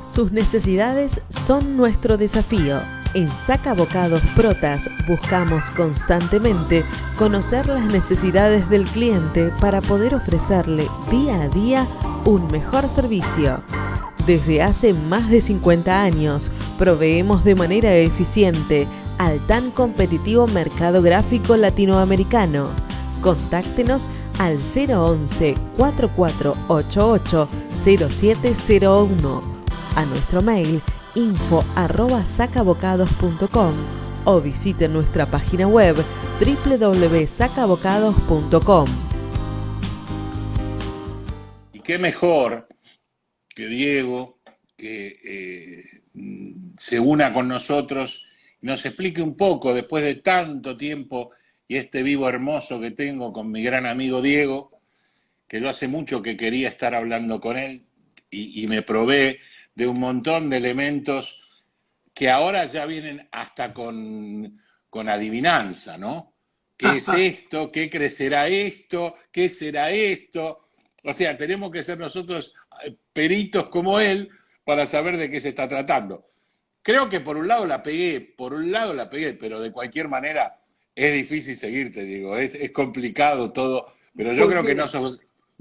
Sus necesidades son nuestro desafío. En Sacabocados Protas buscamos constantemente conocer las necesidades del cliente para poder ofrecerle día a día un mejor servicio. Desde hace más de 50 años proveemos de manera eficiente al tan competitivo mercado gráfico latinoamericano. Contáctenos al 011 4488 0701, a nuestro mail info@sacabocados.com o visite nuestra página web www.sacabocados.com. Y qué mejor que Diego, que se una con nosotros y nos explique un poco, después de tanto tiempo y este vivo hermoso que tengo con mi gran amigo Diego, que yo hace mucho que quería estar hablando con él y me probé de un montón de elementos que ahora ya vienen hasta con adivinanza, ¿no? ¿Qué es esto? ¿Qué crecerá esto? ¿Qué será esto? O sea, tenemos que ser nosotros peritos como él para saber de qué se está tratando. Creo que por un lado la pegué, pero de cualquier manera es difícil seguirte, digo, es complicado todo, pero yo creo que no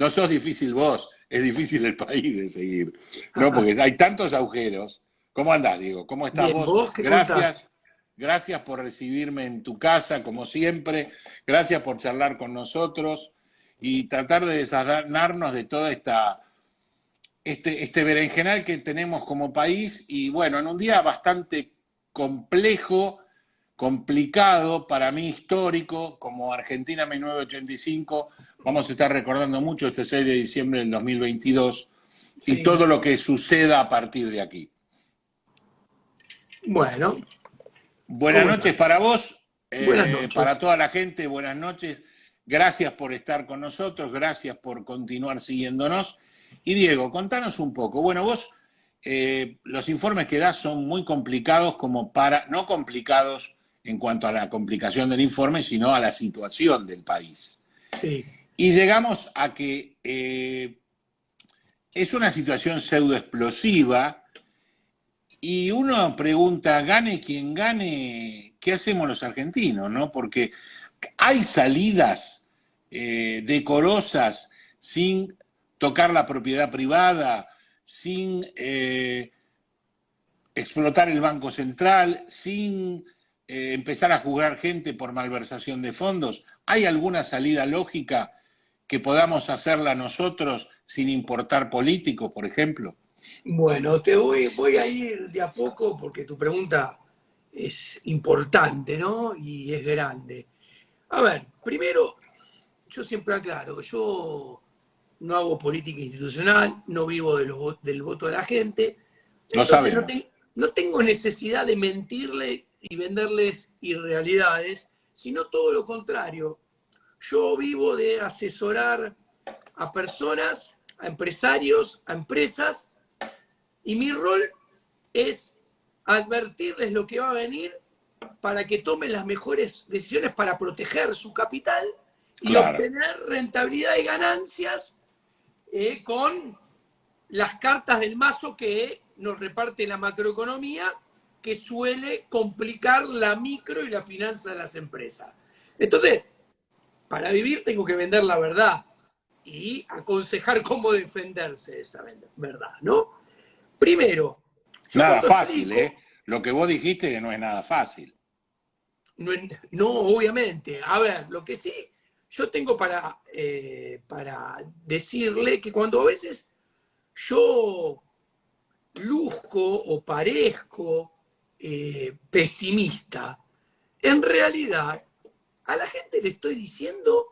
sos difícil vos, es difícil el país de seguir, ¿no? Porque hay tantos agujeros. ¿Cómo andás, Diego? ¿Cómo estás Bien, vos? ¿vos qué Gracias, contás? gracias por recibirme en tu casa, como siempre, gracias por charlar con nosotros y tratar de desasnarnos de toda este berenjenal que tenemos como país y bueno, en un día bastante complejo, complicado, para mí histórico, como Argentina 1985, vamos a estar recordando mucho este 6 de diciembre del 2022 y Sí. todo lo que suceda a partir de aquí. Bueno. Buenas noches para vos, Buenas noches. para toda la gente, buenas noches. Gracias por estar con nosotros, gracias por continuar siguiéndonos. Y Diego, contanos un poco. Bueno, vos, los informes que das son muy complicados no complicados en cuanto a la complicación del informe, sino a la situación del país. Sí. Y llegamos a que es una situación pseudoexplosiva y uno pregunta, gane quien gane, ¿qué hacemos los argentinos? ¿No? Porque hay salidas decorosas sin tocar la propiedad privada, sin explotar el Banco Central, sin empezar a juzgar gente por malversación de fondos. ¿Hay alguna salida lógica que podamos hacerla nosotros sin importar políticos, por ejemplo? Bueno, voy a ir de a poco porque tu pregunta es importante, ¿no? Y es grande. A ver, primero, yo siempre aclaro, yo no hago política institucional, no vivo del voto de la gente. Lo sabemos. No tengo necesidad de mentirle y venderles irrealidades, sino todo lo contrario. Yo vivo de asesorar a personas, a empresarios, a empresas, y mi rol es advertirles lo que va a venir para que tomen las mejores decisiones para proteger su capital y obtener rentabilidad y ganancias con las cartas del mazo que nos reparte la macroeconomía, que suele complicar la micro y la finanza de las empresas. Entonces, para vivir tengo que vender la verdad y aconsejar cómo defenderse de esa verdad, ¿no? Primero. Nada fácil, ¿eh? Lo que vos dijiste que no es nada fácil. No, obviamente. A ver, lo que sí, yo tengo para decirle que cuando a veces yo luzco o parezco pesimista, en realidad a la gente le estoy diciendo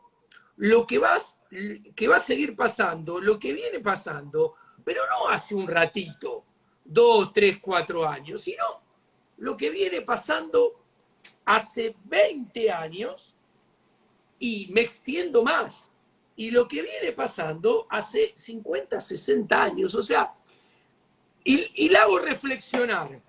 lo que va a seguir pasando, lo que viene pasando, pero no hace un ratito, 2, 3, 4 años, sino lo que viene pasando hace 20 años y me extiendo más. Y lo que viene pasando hace 50, 60 años, o sea, y la hago reflexionar.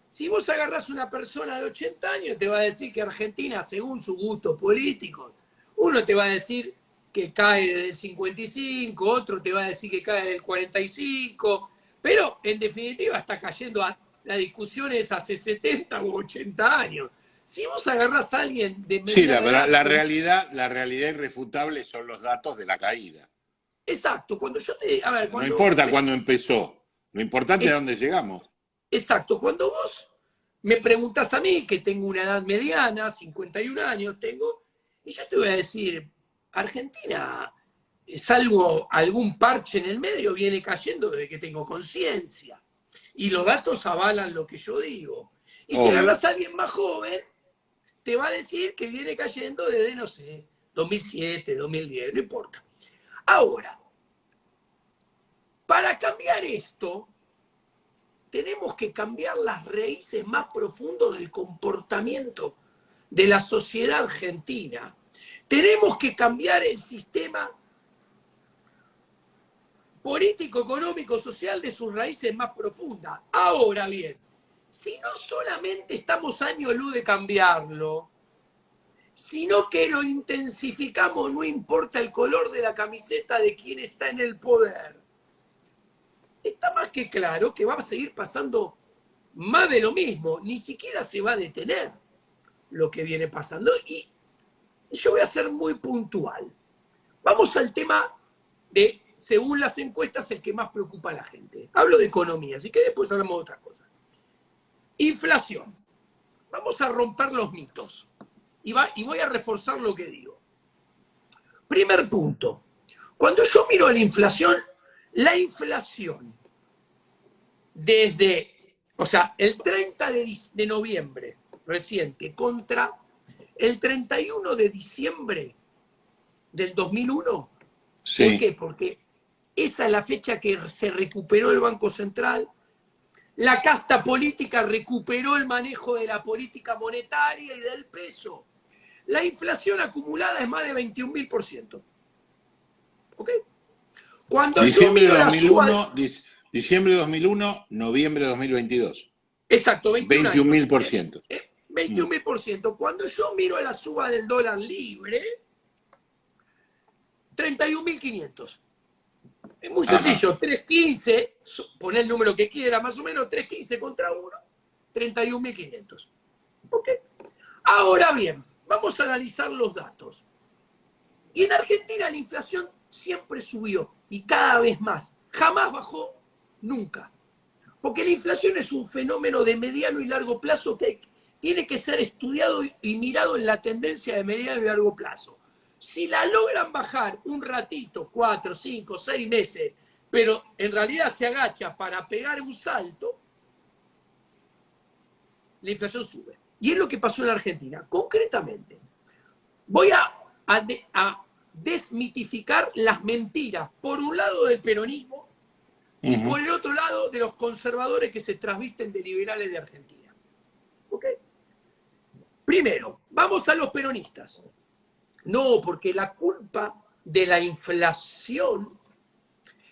Si vos agarrás una persona de 80 años, te va a decir que Argentina, según su gusto político, uno te va a decir que cae del 55, otro te va a decir que cae del 45, Pero, en definitiva, está cayendo a la discusión es hace 70 u 80 años. Si vos agarrás a alguien de Sí, mediana edad, la realidad irrefutable son los datos de la caída. exacto, cuando yo te... A ver, No cuando importa cuándo empezó, lo importante es dónde llegamos. exacto, cuando vos me preguntás a mí, que tengo una edad mediana, 51 años tengo, y yo te voy a decir, Argentina, salvo algún parche en el medio, viene cayendo desde que tengo conciencia. Y los datos avalan lo que yo digo. Y si agarras a alguien más joven, te va a decir que viene cayendo desde, no sé, 2007, 2010, no importa. Ahora, para cambiar esto, tenemos que cambiar las raíces más profundas del comportamiento de la sociedad argentina. Tenemos que cambiar el sistema político, económico, social de sus raíces más profundas. Ahora bien, si no solamente estamos años luz de cambiarlo, sino que lo intensificamos, no importa el color de la camiseta de quien está en el poder, está más que claro que va a seguir pasando más de lo mismo, ni siquiera se va a detener lo que viene pasando. Y yo voy a ser muy puntual. Vamos al tema de, según las encuestas, el que más preocupa a la gente. Hablo de economía, así que después hablamos de otras cosas. Inflación. Vamos a romper los mitos. Y voy a reforzar lo que digo. Primer punto. Cuando yo miro la inflación desde, o sea, el 30 de noviembre reciente contra el 31 de diciembre del 2001. Sí. ¿Por qué? Porque esa es la fecha que se recuperó el Banco Central, la casta política recuperó el manejo de la política monetaria y del peso. La inflación acumulada es más de 21.000%. ¿Ok? Cuando Diciembre de yo miro 2001, diciembre de 2001, noviembre de 2022. Exacto, 21.000%. 21.000%. Cuando yo miro la suba del dólar libre, 31.500. Es muy sencillo, 3.15, poner el número que quiera, más o menos 3.15 contra 1, 31.500. ¿Ok? Ahora bien, vamos a analizar los datos. Y en Argentina la inflación siempre subió, y cada vez más. Jamás bajó, nunca. Porque la inflación es un fenómeno de mediano y largo plazo que tiene que ser estudiado y mirado en la tendencia de mediano y largo plazo. Si la logran bajar un ratito, 4, 5, 6 meses, pero en realidad se agacha para pegar un salto, la inflación sube. Y es lo que pasó en la Argentina. Concretamente, voy a desmitificar las mentiras, por un lado del peronismo y por el otro lado de los conservadores que se trasvisten de liberales de Argentina. ¿Ok? Primero, vamos a los peronistas. No, porque la culpa de la inflación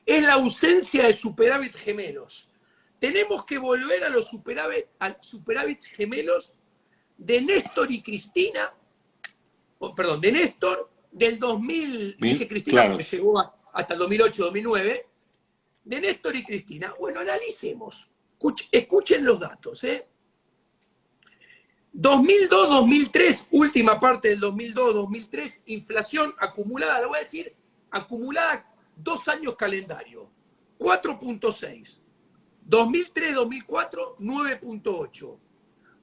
es la ausencia de superávit gemelos. Tenemos que volver a los superávit gemelos de Néstor y Cristina, de Néstor, del 2000, dije Cristina, claro, porque llegó hasta el 2008-2009, de Néstor y Cristina. Bueno, analicemos. Escuchen los datos, 2002-2003, última parte del 2002-2003, inflación acumulada, lo voy a decir, acumulada 2 años calendario, 4.6. 2003-2004, 9.8.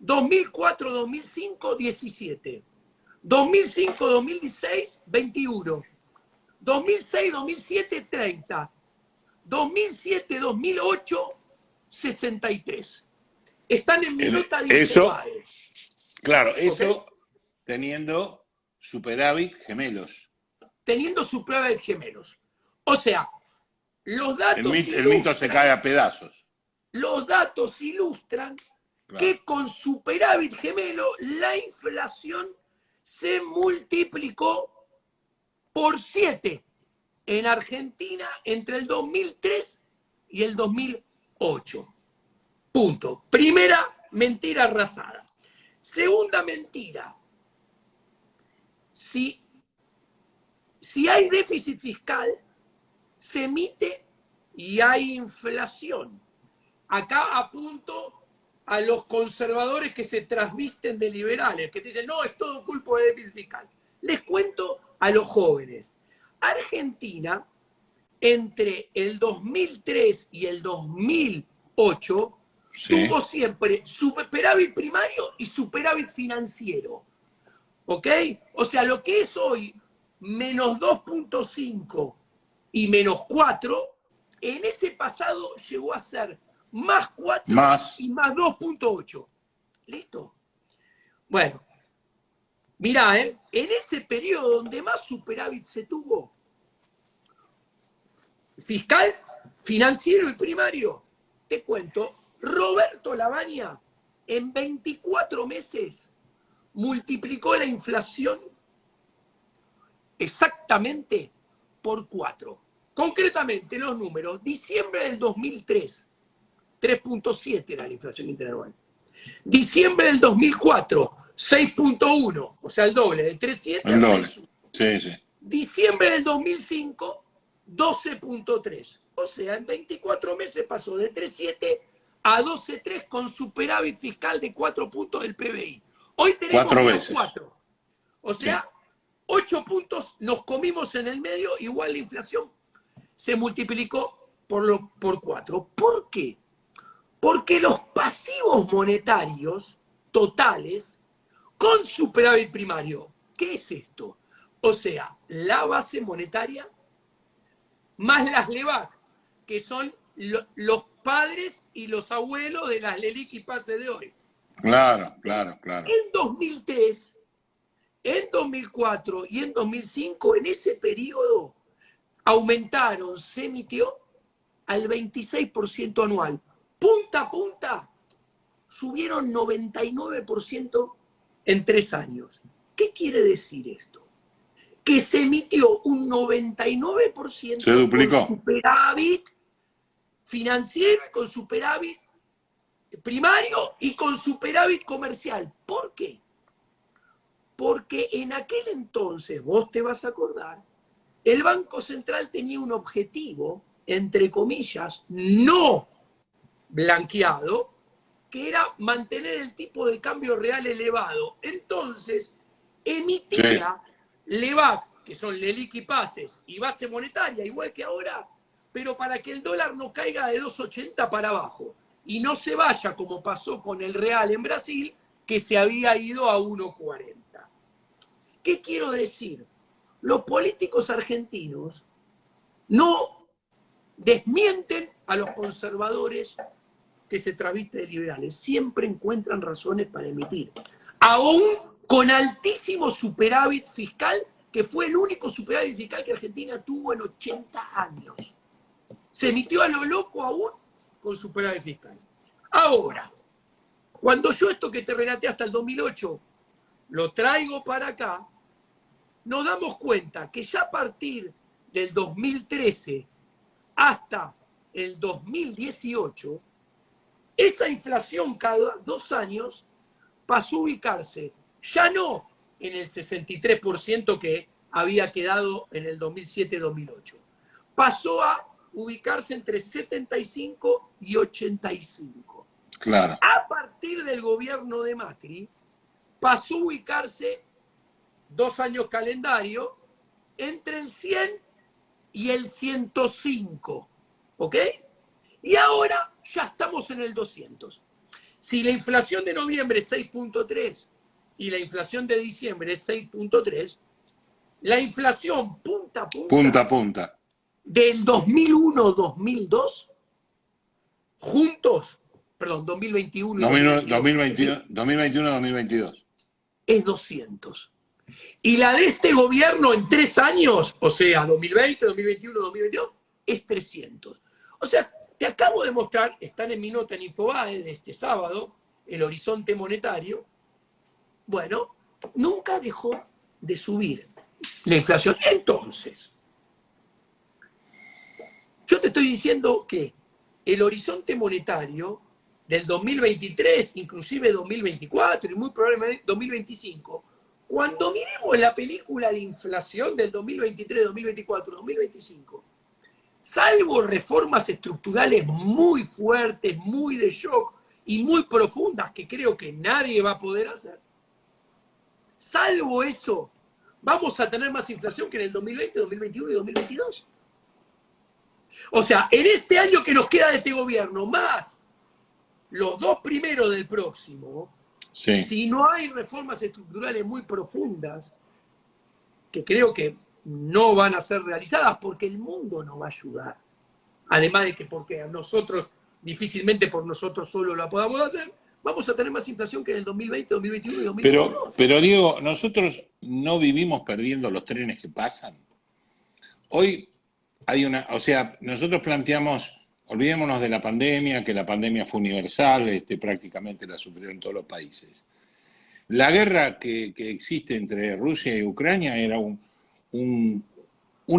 2004-2005, 17. 2005-2016, 21. 2006-2007, 30. 2007-2008, 63. Están en mi nota de eso. Claro, eso teniendo superávit gemelos. Teniendo superávit gemelos. O sea, los datos el mito se cae a pedazos. Los datos ilustran que con superávit gemelo la inflación se multiplicó por 7 en Argentina entre el 2003 y el 2008. Punto. Primera mentira arrasada. Segunda mentira. Si hay déficit fiscal, se emite y hay inflación. Acá apunto a los conservadores que se trasvisten de liberales, que te dicen, no, es todo culpa de déficit fiscal. Les cuento a los jóvenes. Argentina, entre el 2003 y el 2008, Sí. tuvo siempre superávit primario y superávit financiero. ¿Ok? O sea, lo que es hoy menos 2.5 y menos 4, en ese pasado llegó a ser más 4 y más 2.8. ¿Listo? Bueno, mirá, en ese periodo donde más superávit se tuvo, fiscal, financiero y primario, te cuento, Roberto Lavagna en 24 meses multiplicó la inflación exactamente por 4. Concretamente, los números, diciembre del 2003, 3.7 era la inflación interanual. Diciembre del 2004, 6.1, o sea, el doble, de 3.7 a 6.1. Sí, sí. Diciembre del 2005, 12.3. O sea, en 24 meses pasó de 3.7 a 12.3 con superávit fiscal de 4 puntos del PBI. Hoy tenemos 4 veces. 4. O sea, sí. 8 puntos nos comimos en el medio, igual la inflación se multiplicó por 4. ¿Por qué? Porque los pasivos monetarios totales con superávit primario, ¿qué es esto? O sea, la base monetaria más las LEVAC, que son los padres y los abuelos de las LELIQ y PASE de hoy. Claro, claro, claro. En 2003, en 2004 y en 2005, en ese periodo, aumentaron, se emitió al 26% anual. Punta a punta, subieron 99% en 3 años. ¿Qué quiere decir esto? Que se emitió un 99% se duplicó. Con superávit financiero y con superávit primario y con superávit comercial. ¿Por qué? Porque en aquel entonces, vos te vas a acordar, el Banco Central tenía un objetivo, entre comillas, no blanqueado, que era mantener el tipo de cambio real elevado. Entonces, emitía LEVAC, que son LELIQ y PASES, y base monetaria, igual que ahora, pero para que el dólar no caiga de 2.80 para abajo y no se vaya, como pasó con el real en Brasil, que se había ido a 1.40. ¿Qué quiero decir? Los políticos argentinos no desmienten a los conservadores que se travisten de liberales. Siempre encuentran razones para emitir. Aún con altísimo superávit fiscal, que fue el único superávit fiscal que Argentina tuvo en 80 años. Se emitió a lo loco aún con superávit fiscal. Ahora, cuando yo esto que te relaté hasta el 2008 lo traigo para acá, nos damos cuenta que ya a partir del 2013 hasta el 2018, esa inflación cada 2 años pasó a ubicarse ya no en el 63% que había quedado en el 2007-2008. Pasó a ubicarse entre 75 y 85. Claro. A partir del gobierno de Macri, pasó a ubicarse 2 años calendario entre el 100 y el 105. ¿Ok? Y ahora ya estamos en el 200. Si la inflación de noviembre es 6.3 y la inflación de diciembre es 6.3, la inflación punta a punta del 2001-2002 juntos, perdón, 2021 y 2021-2022 es 200. Y la de este gobierno en 3 años, o sea, 2020, 2021, 2022, es 300. O sea, te acabo de mostrar, están en mi nota en Infobae de este sábado, el horizonte monetario. Bueno, nunca dejó de subir la inflación. Entonces, yo te estoy diciendo que el horizonte monetario del 2023, inclusive 2024 y muy probablemente 2025, cuando miremos la película de inflación del 2023, 2024, 2025, salvo reformas estructurales muy fuertes, muy de shock y muy profundas que creo que nadie va a poder hacer, salvo eso, vamos a tener más inflación que en el 2020, 2021 y 2022. O sea, en este año que nos queda de este gobierno, más los 2 primeros del próximo, Sí. si no hay reformas estructurales muy profundas, que creo que no van a ser realizadas porque el mundo no va a ayudar. Además de que porque nosotros, difícilmente por nosotros solo la podamos hacer, vamos a tener más inflación que en el 2020, 2021 y 2022. Pero Diego, nosotros no vivimos perdiendo los trenes que pasan. Hoy hay o sea, nosotros planteamos, olvidémonos de la pandemia, que la pandemia fue universal, prácticamente la sufrieron todos los países. La guerra que existe entre Rusia y Ucrania era un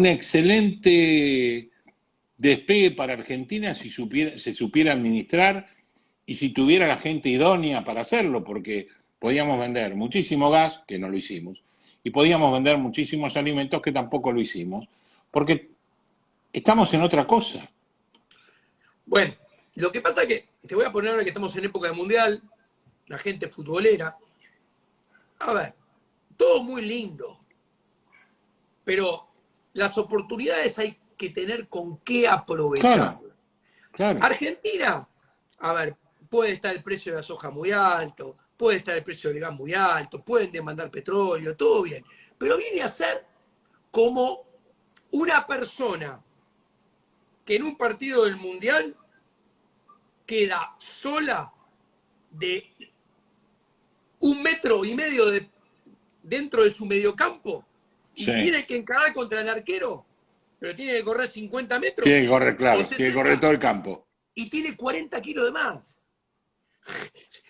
excelente despegue para Argentina si se supiera administrar y si tuviera la gente idónea para hacerlo, porque podíamos vender muchísimo gas, que no lo hicimos, y podíamos vender muchísimos alimentos, que tampoco lo hicimos, porque estamos en otra cosa. Bueno, lo que pasa es que, te voy a poner ahora que estamos en época de mundial, la gente futbolera. A ver, todo muy lindo, pero las oportunidades hay que tener con qué aprovechar. Claro. Argentina, a ver, puede estar el precio de la soja muy alto, puede estar el precio del gas muy alto, pueden demandar petróleo, todo bien, pero viene a ser como una persona que en un partido del mundial queda sola de 1,5 metros dentro de su mediocampo y tiene que encarar contra el arquero, pero tiene que correr 50 metros. Tiene que correr, claro, tiene que correr todo el campo. Y tiene 40 kilos de más.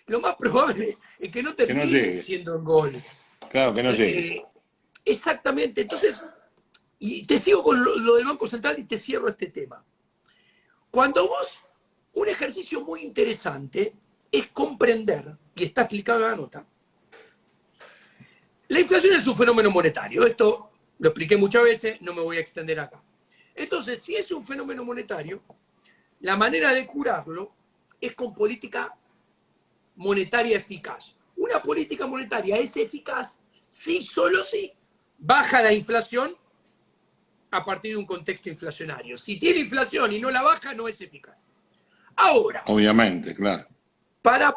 Lo más probable es que no termine siendo un gol. Claro, que no llegue. Exactamente. Entonces, y te sigo con lo del Banco Central y te cierro este tema. Cuando vos, un ejercicio muy interesante es comprender, y está explicado en la nota, la inflación es un fenómeno monetario. Esto lo expliqué muchas veces, no me voy a extender acá. Entonces, si es un fenómeno monetario, la manera de curarlo es con política monetaria eficaz. Una política monetaria es eficaz si solo si baja la inflación a partir de un contexto inflacionario. Si tiene inflación y no la baja, no es eficaz. Ahora, obviamente, claro. Para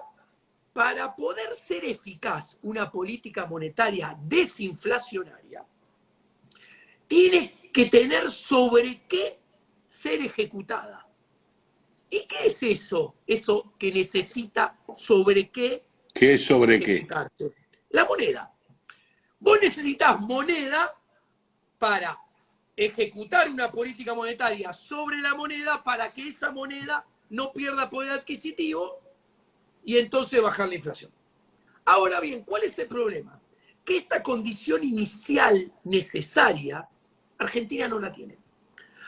poder ser eficaz una política monetaria desinflacionaria, tiene que tener sobre qué ser ejecutada. ¿Y qué es eso? Eso que necesita sobre qué. ¿Qué es sobre qué? La moneda. Vos necesitas moneda para ejecutar una política monetaria sobre la moneda para que esa moneda no pierda poder adquisitivo y entonces bajar la inflación. Ahora bien, ¿cuál es el problema? Que esta condición inicial necesaria, Argentina no la tiene.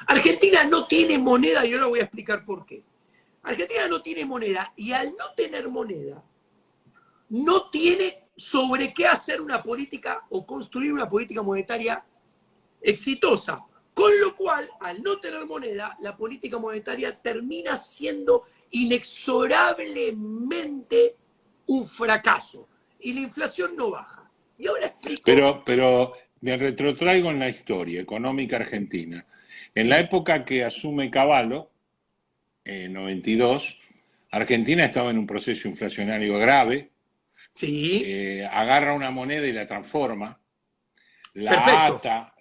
Argentina no tiene moneda y ahora voy a explicar por qué. Argentina no tiene moneda y al no tener moneda, no tiene sobre qué hacer una política o construir una política monetaria exitosa. Con lo cual, al no tener moneda, la política monetaria termina siendo inexorablemente un fracaso. Y la inflación no baja. Y ahora explico. Pero me retrotraigo en la historia económica argentina. En la época que asume Cavallo, en 92, Argentina estaba en un proceso inflacionario grave. Sí. Agarra una moneda y la transforma. La ata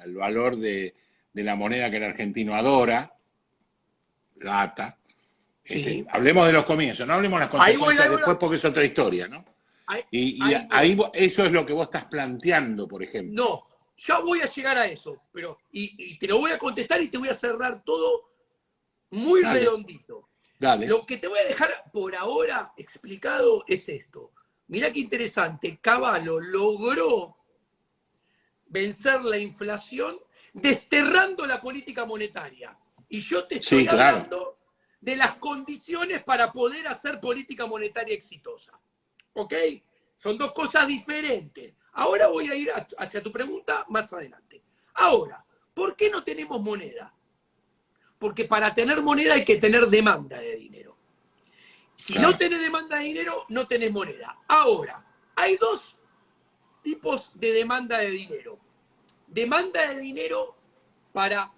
al valor de la moneda que el argentino adora. La ata. Sí. Hablemos de los comienzos, no hablemos de las consecuencias después porque es otra historia, ¿no? Ahí eso es lo que vos estás planteando, por ejemplo. No, ya voy a llegar a eso, pero y te lo voy a contestar y te voy a cerrar todo muy redondito. Dale. Lo que te voy a dejar por ahora explicado es esto. Mirá qué interesante, Cavallo logró vencer la inflación desterrando la política monetaria. Y yo te estoy hablando de las condiciones para poder hacer política monetaria exitosa. ¿Ok? Son dos cosas diferentes. Ahora voy a ir hacia tu pregunta más adelante. Ahora, ¿Por qué no tenemos moneda? Porque para tener moneda hay que tener demanda de dinero. Si Claro. no tenés demanda de dinero, no tenés moneda. Ahora, hay dos tipos de demanda de dinero. Demanda de dinero para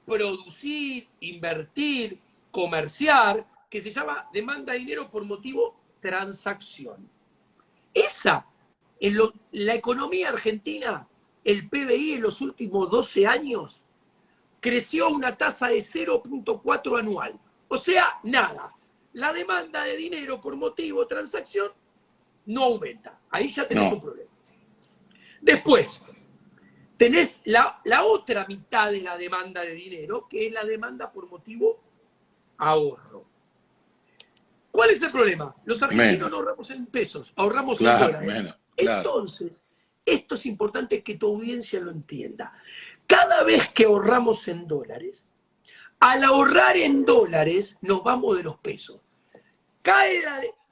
producir, invertir, comerciar, que se llama demanda de dinero por motivo transacción. Esa, la economía argentina, el PBI en los últimos 12 años, creció a una tasa de 0,4 anual. O sea, nada. La demanda de dinero por motivo transacción no aumenta. Ahí ya tenés un problema. Después, tenés la otra mitad de la demanda de dinero, que es la demanda por motivo ahorro. ¿Cuál es el problema? Los argentinos no ahorramos en pesos, ahorramos en dólares. Entonces, esto es importante que tu audiencia lo entienda. Cada vez que ahorramos en dólares, al ahorrar en dólares, nos vamos de los pesos.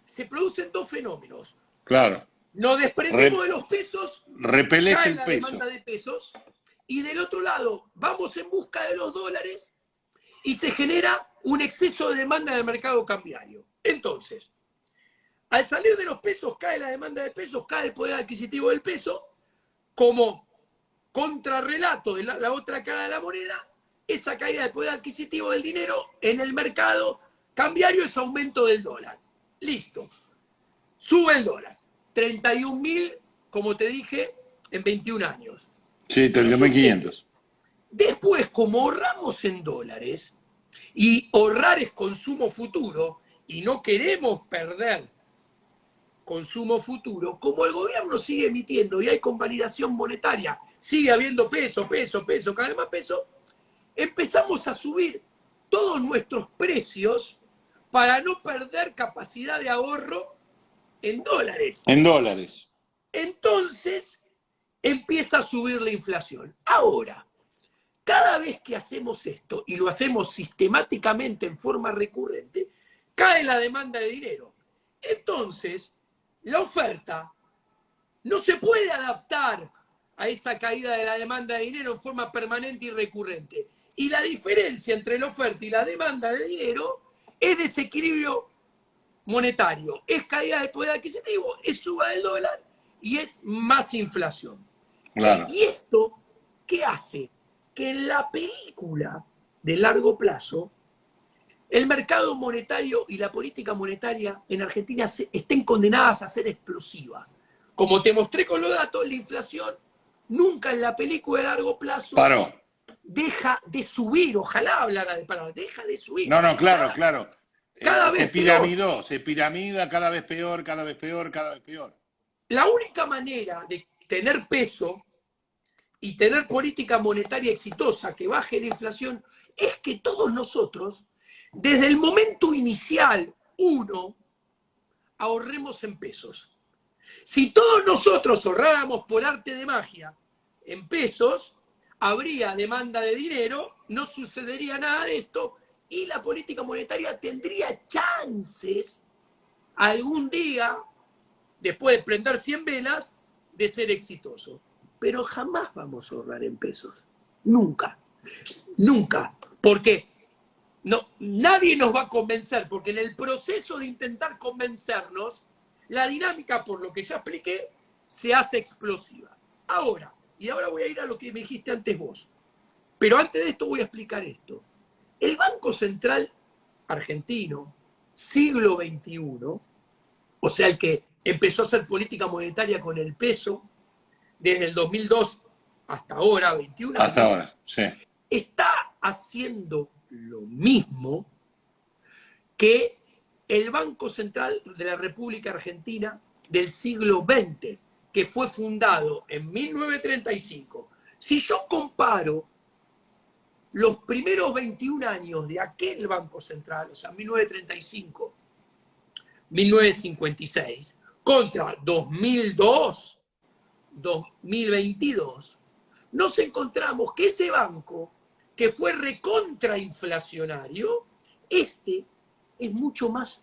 Se producen dos fenómenos. Claro. Nos desprendemos de los pesos, repelés cae el la peso. demanda de pesos, y del otro lado, vamos en busca de los dólares y se genera un exceso de demanda en el mercado cambiario. Entonces, al salir de los pesos, cae la demanda de pesos, cae el poder adquisitivo del peso, como contrarrelato de la otra cara de la moneda, esa caída del poder adquisitivo del dinero en el mercado cambiario es aumento del dólar. Listo. Sube el dólar. 31.000, como te dije, en 21 años. Sí, 31.500. Después, como ahorramos en dólares, y ahorrar es consumo futuro, y no queremos perder consumo futuro, como el gobierno sigue emitiendo y hay convalidación monetaria, sigue habiendo peso, cada vez más peso, empezamos a subir todos nuestros precios para no perder capacidad de ahorro en dólares. En dólares. Entonces empieza a subir la inflación. Ahora, cada vez que hacemos esto, y lo hacemos sistemáticamente en forma recurrente, cae la demanda de dinero. Entonces, la oferta no se puede adaptar a esa caída de la demanda de dinero en forma permanente y recurrente. Y la diferencia entre la oferta y la demanda de dinero es desequilibrio monetario, es caída del poder adquisitivo, es suba del dólar y es más inflación. Claro. ¿Y esto qué hace? Que en la película de largo plazo el mercado monetario y la política monetaria en Argentina estén condenadas a ser explosivas. Como te mostré con los datos, la inflación nunca en la película de largo plazo paró. Deja de subir. Ojalá hablara de parar, deja de subir. No, claro. Cada vez se piramidó, se piramida cada vez peor, cada vez peor, cada vez peor. La única manera de tener peso y tener política monetaria exitosa que baje la inflación es que todos nosotros, desde el momento inicial, ahorremos en pesos. Si todos nosotros ahorráramos por arte de magia en pesos, habría demanda de dinero, no sucedería nada de esto y la política monetaria tendría chances algún día, después de prender 100 velas, de ser exitoso. Pero jamás vamos a ahorrar en pesos. Nunca. Nunca. ¿Por qué? No, nadie nos va a convencer, porque en el proceso de intentar convencernos, la dinámica, por lo que ya expliqué, se hace explosiva. Ahora voy a ir a lo que me dijiste antes vos. Pero antes de esto voy a explicar esto. El Banco Central argentino, siglo XXI, o sea, el que empezó a hacer política monetaria con el peso, desde el 2002 hasta ahora, 21 años. Hasta ahora, sí. Está haciendo lo mismo que el Banco Central de la República Argentina del siglo XX, que fue fundado en 1935. Si yo comparo los primeros 21 años de aquel Banco Central, o sea, 1935, 1956, contra 2002, 2022, nos encontramos que ese banco, que fue recontrainflacionario, es mucho más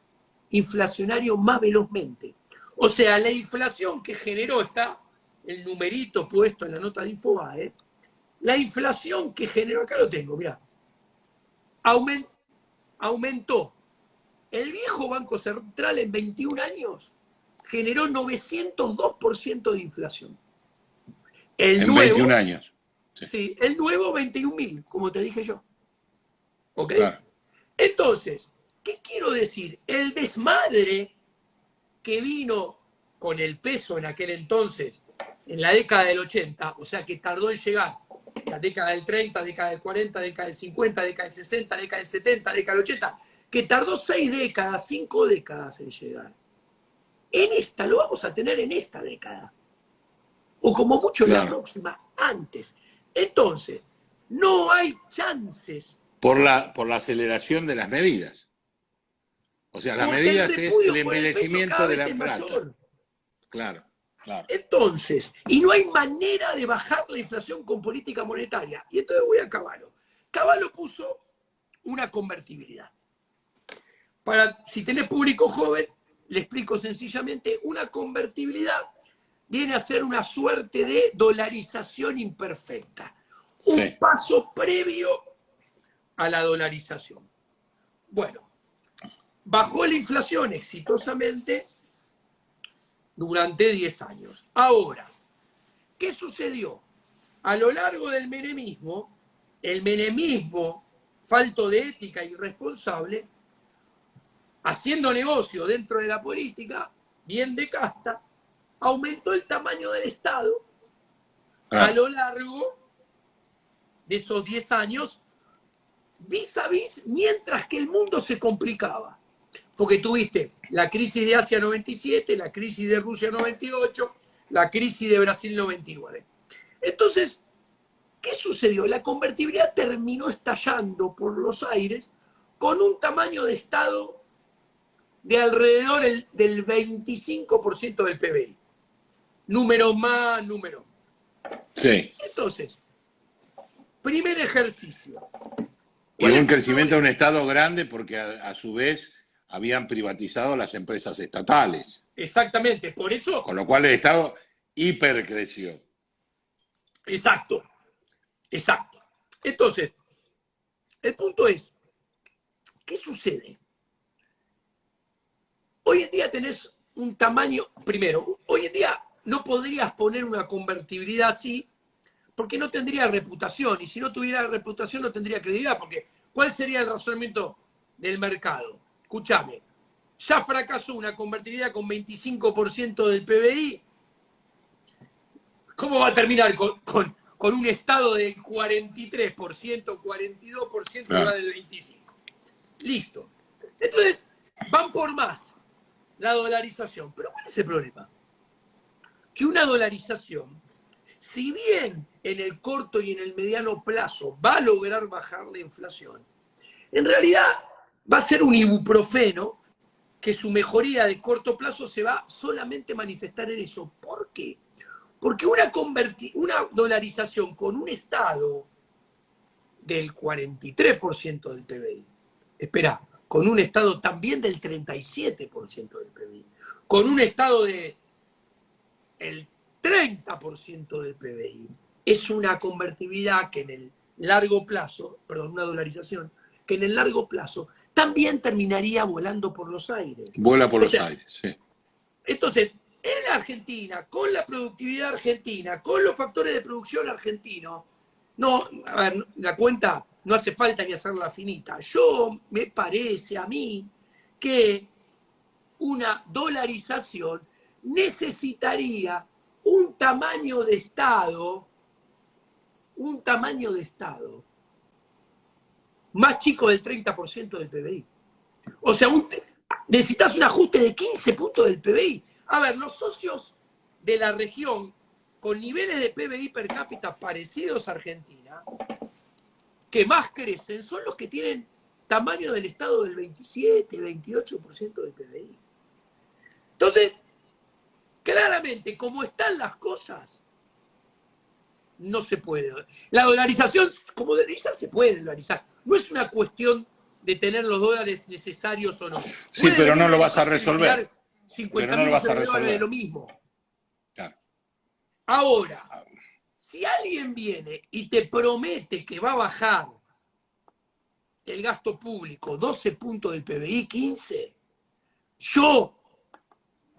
inflacionario más velozmente. O sea, la inflación que generó, está el numerito puesto en la nota de Infobae, la inflación que generó, acá lo tengo, mirá, aumentó. El viejo Banco Central en 21 años generó 902% de inflación. El en nuevo, 21 años. Sí, el nuevo 21.000, como te dije yo. ¿Ok? Claro. Entonces, ¿qué quiero decir? El desmadre que vino con el peso en aquel entonces, en la década del 80, o sea que tardó en llegar, la década del 30, década del 40, década del 50, década del 60, década del 70, década del 80, que tardó 6 décadas, 5 décadas en llegar. En esta, lo vamos a tener en esta década. O como mucho en la próxima, antes. Entonces, no hay chances. Por la aceleración de las medidas. O sea, las medidas es el envejecimiento de la plata. Mayor. Claro, claro. Entonces, y no hay manera de bajar la inflación con política monetaria. Y entonces voy a Cavallo. Cavallo puso una convertibilidad. Si tenés público joven, le explico sencillamente, una convertibilidad viene a ser una suerte de dolarización imperfecta. Un paso previo a la dolarización. Bueno, bajó la inflación exitosamente durante 10 años. Ahora, ¿qué sucedió? A lo largo del menemismo, el menemismo, falto de ética y irresponsable, haciendo negocio dentro de la política, bien de casta, aumentó el tamaño del Estado a lo largo de esos 10 años, vis a vis, mientras que el mundo se complicaba. Porque tuviste la crisis de Asia 97, la crisis de Rusia 98, la crisis de Brasil 99. Entonces, ¿qué sucedió? La convertibilidad terminó estallando por los aires con un tamaño de Estado de alrededor del 25% del PBI. Número más, número. Sí. Entonces, primer ejercicio. Y un crecimiento de un Estado grande porque a su vez habían privatizado las empresas estatales. Exactamente, por eso. Con lo cual el Estado hipercreció. Exacto, exacto. Entonces, el punto es, ¿qué sucede? Hoy en día tenés un tamaño, primero, hoy en día no podrías poner una convertibilidad así porque no tendría reputación, y si no tuviera reputación no tendría credibilidad, porque ¿cuál sería el razonamiento del mercado? Escúchame, ya fracasó una convertibilidad con 25% del PBI, ¿cómo va a terminar con un Estado del 43%, 42% Claro. del 25%? Listo. Entonces, van por más la dolarización. Pero ¿cuál es el problema? Que una dolarización, si bien en el corto y en el mediano plazo va a lograr bajar la inflación, en realidad va a ser un ibuprofeno que su mejoría de corto plazo se va solamente a manifestar en eso. ¿Por qué? Porque una dolarización con un Estado del 43% del PBI, espera, con un Estado también del 37% del PBI, con un Estado del 30% del PBI, es una convertibilidad que en el largo plazo, perdón, una dolarización, que en el largo plazo también terminaría volando por los aires. Vuela por los aires, sí. Entonces, en la Argentina, con la productividad argentina, con los factores de producción argentinos, no, a ver, la cuenta no hace falta ni hacerla finita. Me parece a mí que una dolarización necesitaría un tamaño de Estado más chico del 30% del PBI. O sea, necesitas un ajuste de 15 puntos del PBI. A ver, los socios de la región con niveles de PBI per cápita parecidos a Argentina, que más crecen, son los que tienen tamaño del Estado del 27, 28% del PBI. Entonces, claramente, como están las cosas, no se puede. La dolarización, como dolarizar, se puede dolarizar. No es una cuestión de tener los dólares necesarios o no. Sí, pero no lo vas a resolver. 50 pero no lo vas a resolver. De lo mismo. Claro. Ahora, Si alguien viene y te promete que va a bajar el gasto público 12 puntos del PBI, 15, yo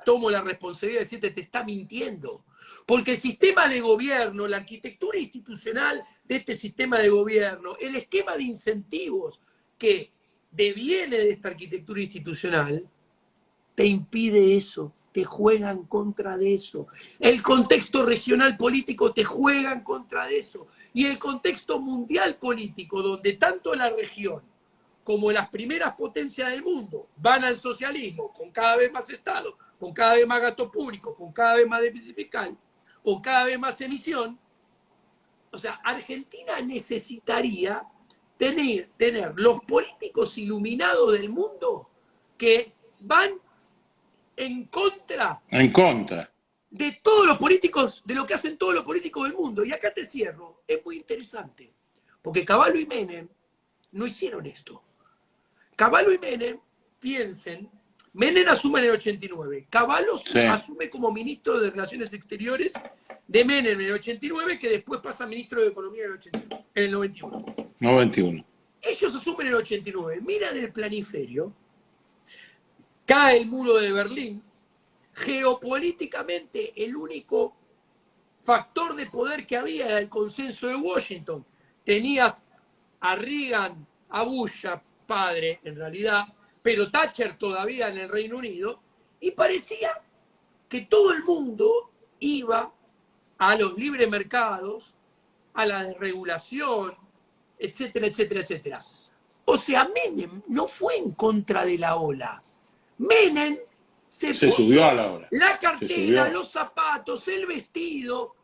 tomo la responsabilidad de decirte, te está mintiendo. Porque el sistema de gobierno, la arquitectura institucional de este sistema de gobierno, el esquema de incentivos que deviene de esta arquitectura institucional, te impide eso, te juega en contra de eso. El contexto regional político te juega en contra de eso. Y el contexto mundial político, donde tanto la región como las primeras potencias del mundo van al socialismo, con cada vez más Estado, con cada vez más gasto público, con cada vez más déficit fiscal, con cada vez más emisión. O sea, Argentina necesitaría tener los políticos iluminados del mundo que van en contra de todos los políticos, de lo que hacen todos los políticos del mundo. Y acá te cierro, es muy interesante, porque Cavallo y Menem no hicieron esto. Cavallo y Menem, piensen, Menem asume en el 89, Cavallo asume como ministro de Relaciones Exteriores de Menem en el 89, que después pasa a ministro de Economía en el 91. Ellos asumen en el 89, miran el planiferio, cae el muro de Berlín, geopolíticamente el único factor de poder que había era el consenso de Washington. Tenías a Reagan, a Bush, padre en realidad, pero Thatcher todavía en el Reino Unido, y parecía que todo el mundo iba a los libres mercados, a la desregulación, etcétera, etcétera, etcétera. O sea, Menem no fue en contra de la ola. Menem se subió a la ola. La cartera, los zapatos, el vestido,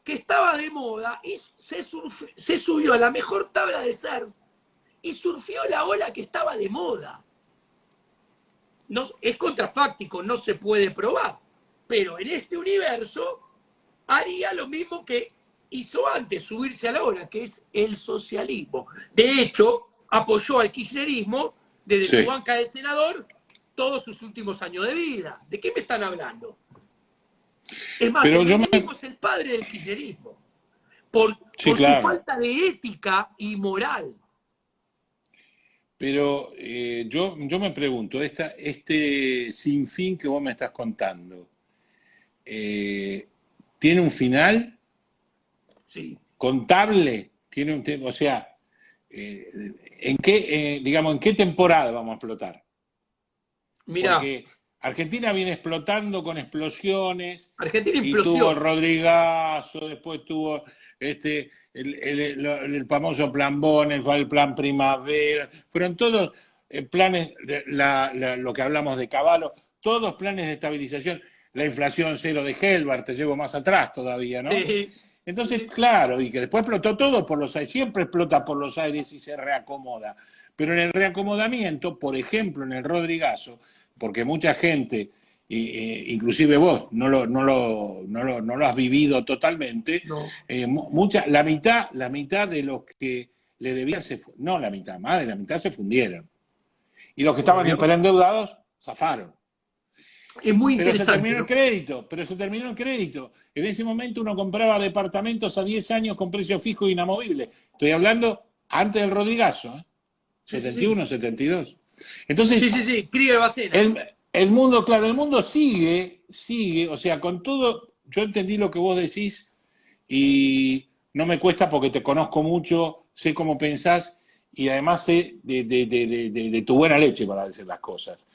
que estaba de moda, y se subió a la mejor tabla de surf y surfió la ola que estaba de moda. No, es contrafáctico, no se puede probar, pero en este universo haría lo mismo que hizo antes, subirse a la ola, que es el socialismo. De hecho, apoyó al kirchnerismo desde su banca de senador todos sus últimos años de vida. ¿De qué me están hablando? Es más, el kirchnerismo es el padre del kirchnerismo, por su falta de ética y moral. Pero yo me pregunto, este sinfín que vos me estás contando, ¿tiene un final? Sí. ¿Contable? ¿Tiene un o sea, ¿en qué temporada vamos a explotar? Mirá. Porque Argentina viene explotando con explosiones. Argentina y tuvo el Rodrigazo, después tuvo el famoso plan Bon, el plan Primavera, fueron todos planes, lo que hablamos de Cavallo, todos planes de estabilización, la inflación cero de Helbart, te llevo más atrás todavía, ¿no? Sí. Entonces, claro, y que después explotó todo por los aires, siempre explota por los aires y se reacomoda, pero en el reacomodamiento, por ejemplo, en el Rodrigazo, porque mucha gente, inclusive vos, no lo has vivido totalmente, no. La mitad de los que le debían, no la mitad, más de la mitad se fundieron. Y los que estaban hiperendeudados, zafaron. Es muy interesante. Pero se terminó el crédito. En ese momento uno compraba departamentos a 10 años con precio fijo e inamovible. Estoy hablando antes del Rodrigazo, ¿eh? 71, 72. Entonces, Krieger Bacena. El mundo, claro, el mundo sigue, o sea, con todo, yo entendí lo que vos decís y no me cuesta porque te conozco mucho, sé cómo pensás y además sé de tu buena leche para decir las cosas.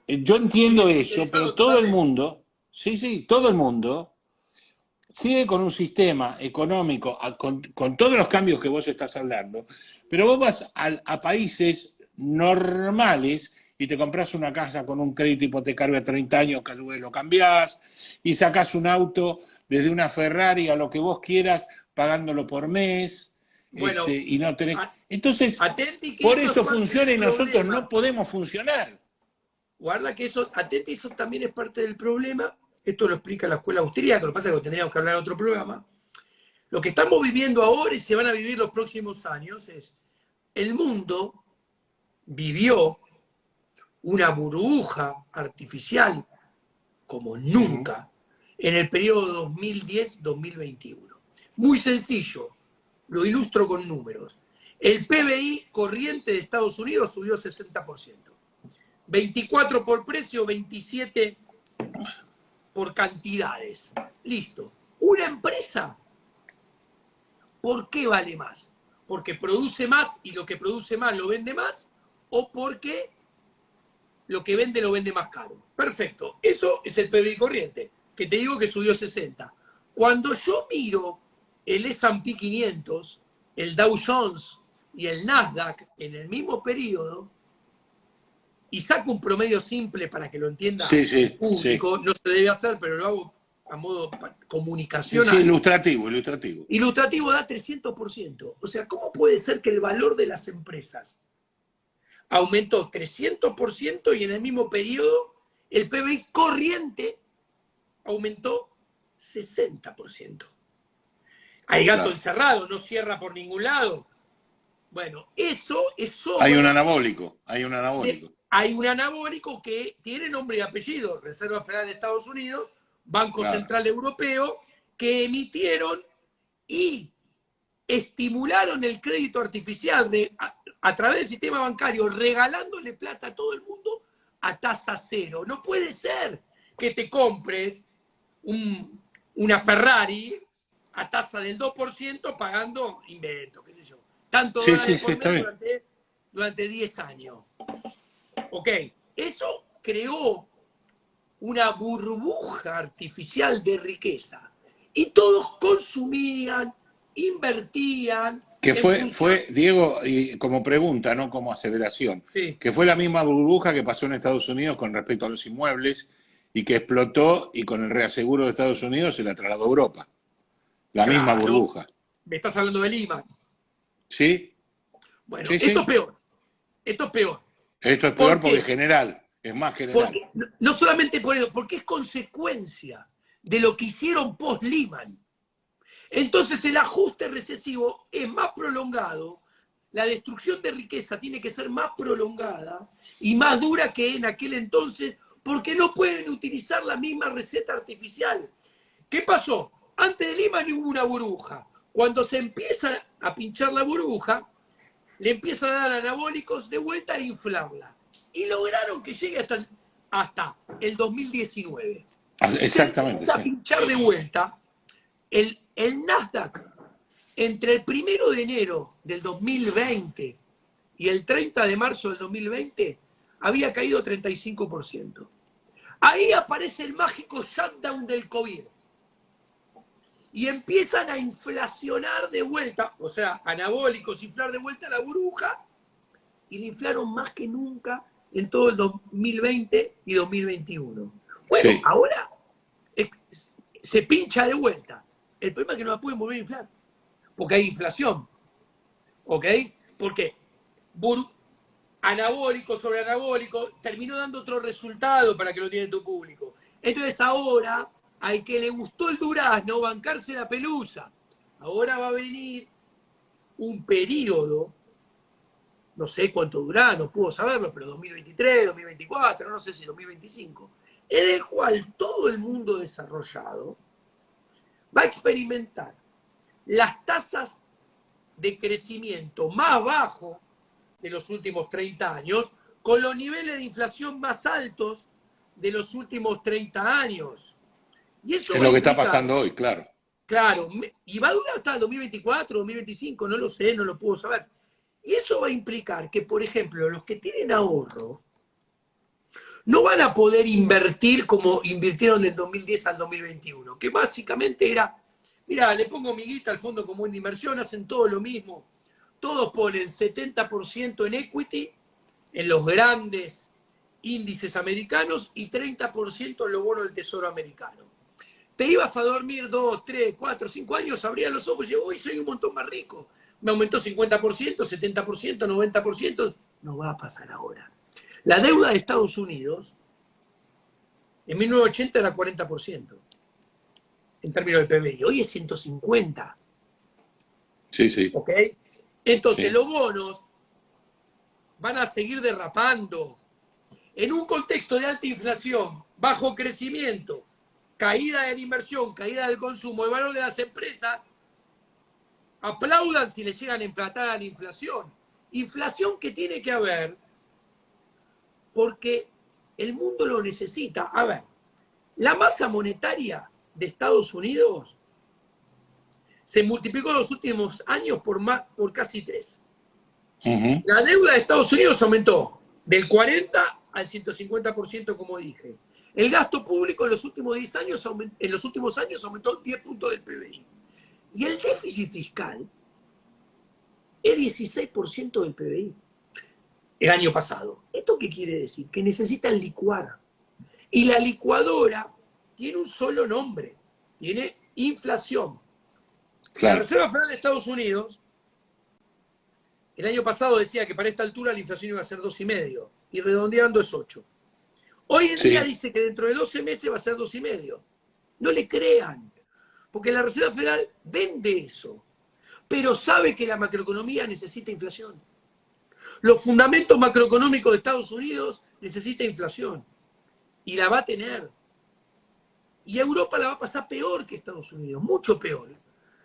Yo entiendo eso, pero todo el mundo, todo el mundo sigue con un sistema económico, con todos los cambios que vos estás hablando, pero vos vas a países normales y te compras una casa con un crédito hipotecario a 30 años que luego lo cambiás, y sacás un auto desde una Ferrari a lo que vos quieras, pagándolo por mes, bueno, y no tenés... Entonces, por eso funciona y nosotros no podemos funcionar. Guarda que eso también es parte del problema. Esto lo explica la escuela austríaca, lo que pasa es que tendríamos que hablar en otro programa. Lo que estamos viviendo ahora y se van a vivir los próximos años es, el mundo vivió una burbuja artificial como nunca en el periodo 2010-2021. Muy sencillo, lo ilustro con números. El PBI corriente de Estados Unidos subió 60%. 24 por precio, 27 por cantidades. Listo. Una empresa, ¿por qué vale más? ¿Porque produce más y lo que produce más lo vende más? ¿O porque lo que vende lo vende más caro? Perfecto. Eso es el PBI corriente, que te digo que subió 60. Cuando yo miro el S&P 500, el Dow Jones y el Nasdaq en el mismo periodo, y saco un promedio simple para que lo entienda el público, no se debe hacer, pero lo hago a modo comunicacional. Sí, ilustrativo. Ilustrativo da 300%. O sea, ¿cómo puede ser que el valor de las empresas aumentó 300% y en el mismo periodo el PBI corriente aumentó 60%? Hay gato encerrado, no cierra por ningún lado. Bueno, eso es sobre... Hay un anabólico. Hay un anabólico que tiene nombre y apellido, Reserva Federal de Estados Unidos, Banco Central Europeo, que emitieron y estimularon el crédito artificial a través del sistema bancario, regalándole plata a todo el mundo a tasa cero. No puede ser que te compres una Ferrari a tasa del 2% pagando invento, qué sé yo. Tanto dólares por mes durante 10 años. Ok, eso creó una burbuja artificial de riqueza. Y todos consumían, invertían. Que fue, Diego, y como pregunta, no como aseveración, que fue la misma burbuja que pasó en Estados Unidos con respecto a los inmuebles y que explotó y con el reaseguro de Estados Unidos se la trasladó a Europa. La misma burbuja. Me estás hablando de Lehman. ¿Sí? Bueno, esto es peor. Esto es peor. Esto es peor porque es general, es más general. Porque, no solamente por eso, porque es consecuencia de lo que hicieron post-Lehman. Entonces el ajuste recesivo es más prolongado, la destrucción de riqueza tiene que ser más prolongada y más dura que en aquel entonces, porque no pueden utilizar la misma receta artificial. ¿Qué pasó? Antes de Lehman hubo una burbuja. Cuando se empieza a pinchar la burbuja, le empiezan a dar anabólicos de vuelta a inflarla. Y lograron que llegue hasta el 2019. Exactamente. Se empieza a pinchar de vuelta. El Nasdaq, entre el 1 de enero del 2020 y el 30 de marzo del 2020, había caído 35%. Ahí aparece el mágico shutdown del COVID. Y empiezan a inflacionar de vuelta, o sea, anabólicos, inflar de vuelta la burbuja, y la inflaron más que nunca en todo el 2020 y 2021. Bueno, ahora se pincha de vuelta. El problema es que no la pueden volver a inflar, porque hay inflación, ¿ok? Porque anabólico sobre anabólico terminó dando otro resultado para que lo tiene tu público. Entonces ahora, al que le gustó el durazno, bancarse la pelusa. Ahora va a venir un periodo, no sé cuánto durará, no puedo saberlo, pero 2023, 2024, no sé si 2025, en el cual todo el mundo desarrollado va a experimentar las tasas de crecimiento más bajos de los últimos 30 años, con los niveles de inflación más altos de los últimos 30 años. Y eso es lo que está pasando hoy, claro. Claro, y va a durar hasta el 2024, 2025, no lo sé, no lo puedo saber. Y eso va a implicar que, por ejemplo, los que tienen ahorro no van a poder invertir como invirtieron del 2010 al 2021, que básicamente era, mira, le pongo mi guita al fondo común de inversión, hacen todo lo mismo. Todos ponen 70% en equity, en los grandes índices americanos, y 30% en los bonos del Tesoro americano. Te ibas a dormir 2, 3, 4, 5 años, abrías los ojos y digo, hoy soy un montón más rico. Me aumentó 50%, 70%, 90%. No va a pasar ahora. La deuda de Estados Unidos en 1980 era 40% en términos del PBI. Hoy es 150%. Sí. ¿Ok? Entonces los bonos van a seguir derrapando. En un contexto de alta inflación, bajo crecimiento, caída de la inversión, caída del consumo, el valor de las empresas aplaudan si le llegan a emplatar a la inflación. Inflación que tiene que haber porque el mundo lo necesita. A ver, la masa monetaria de Estados Unidos se multiplicó en los últimos años por casi 3. La deuda de Estados Unidos aumentó del 40 al 150%, como dije. El gasto público en los últimos 10 años, aumentó 10 puntos del PBI. Y el déficit fiscal es 16% del PBI el año pasado. ¿Esto qué quiere decir? Que necesitan licuar. Y la licuadora tiene un solo nombre, tiene inflación. Claro. La Reserva Federal de Estados Unidos el año pasado decía que para esta altura la inflación iba a ser 2,5 y redondeando es 8. Hoy en día dice que dentro de 12 meses va a ser 2,5. No le crean, porque la Reserva Federal vende eso, pero sabe que la macroeconomía necesita inflación. Los fundamentos macroeconómicos de Estados Unidos necesitan inflación y la va a tener. Y Europa la va a pasar peor que Estados Unidos, mucho peor.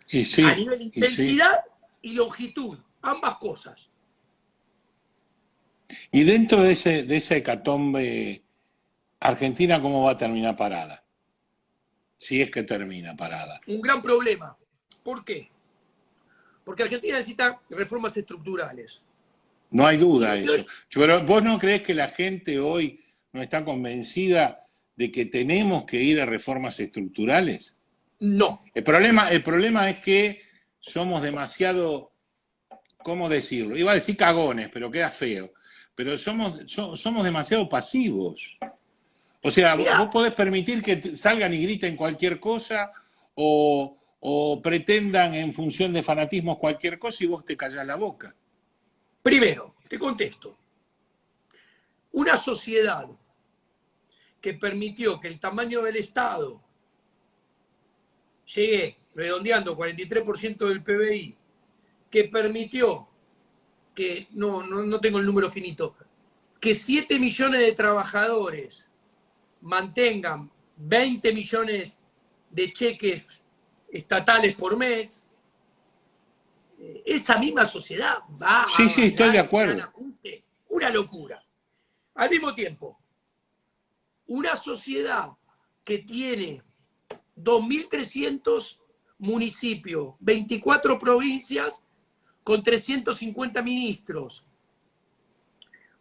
Y sí, a nivel de intensidad y longitud, ambas cosas. Y dentro de esa hecatombe, ¿Argentina cómo va a terminar parada? Si es que termina parada. Un gran problema. ¿Por qué? Porque Argentina necesita reformas estructurales. No hay duda de eso. Pero ¿vos no creés que la gente hoy no está convencida de que tenemos que ir a reformas estructurales? No. El problema es que somos demasiado, ¿cómo decirlo? Iba a decir cagones, pero queda feo. Pero somos demasiado pasivos. O sea, vos podés permitir que salgan y griten cualquier cosa o pretendan en función de fanatismos cualquier cosa y vos te callás la boca. Primero, te contesto. Una sociedad que permitió que el tamaño del Estado llegue redondeando 43% del PBI, que permitió que, no tengo el número finito, que 7 millones de trabajadores mantengan 20 millones de cheques estatales por mes, esa misma sociedad va sí, estoy de acuerdo. Una locura. Al mismo tiempo, una sociedad que tiene 2.300 municipios, 24 provincias con 350 ministros,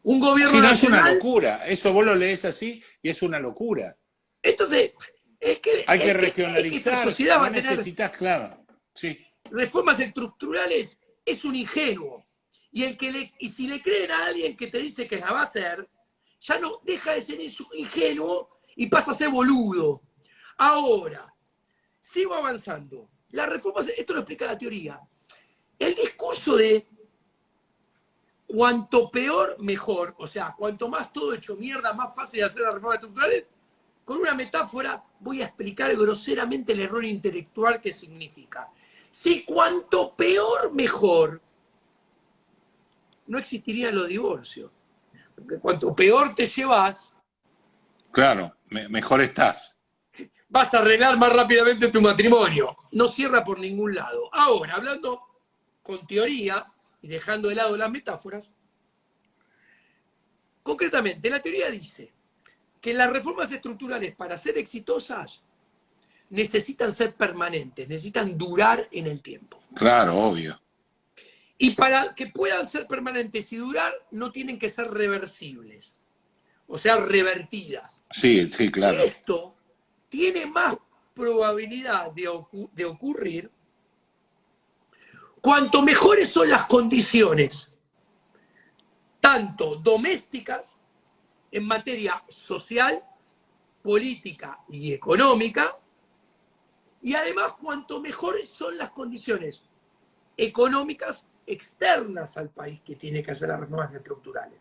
un gobierno nacional. Es una locura, eso vos lo lees así y es una locura. Entonces, hay que regionalizar, no necesitas, claro, sí. Reformas estructurales es un ingenuo. Y si le creen a alguien que te dice que la va a hacer, ya no deja de ser ingenuo y pasa a ser boludo. Ahora, sigo avanzando. Las reformas, esto lo explica la teoría. El discurso de cuanto peor, mejor, o sea, cuanto más todo hecho mierda, más fácil de hacer las reformas estructurales, con una metáfora voy a explicar groseramente el error intelectual que significa. Si cuanto peor, mejor, no existirían los divorcios. Porque cuanto peor te llevas, claro, mejor estás. Vas a arreglar más rápidamente tu matrimonio. No cierra por ningún lado. Ahora, hablando con teoría y dejando de lado las metáforas, concretamente, la teoría dice que las reformas estructurales, para ser exitosas, necesitan ser permanentes, necesitan durar en el tiempo. Claro, obvio. Y para que puedan ser permanentes y durar, no tienen que ser reversibles, o sea, revertidas. Sí, claro. Esto tiene más probabilidad de ocurrir cuanto mejores son las condiciones, tanto domésticas, en materia social, política y económica, y además cuanto mejores son las condiciones económicas externas al país que tiene que hacer las reformas estructurales.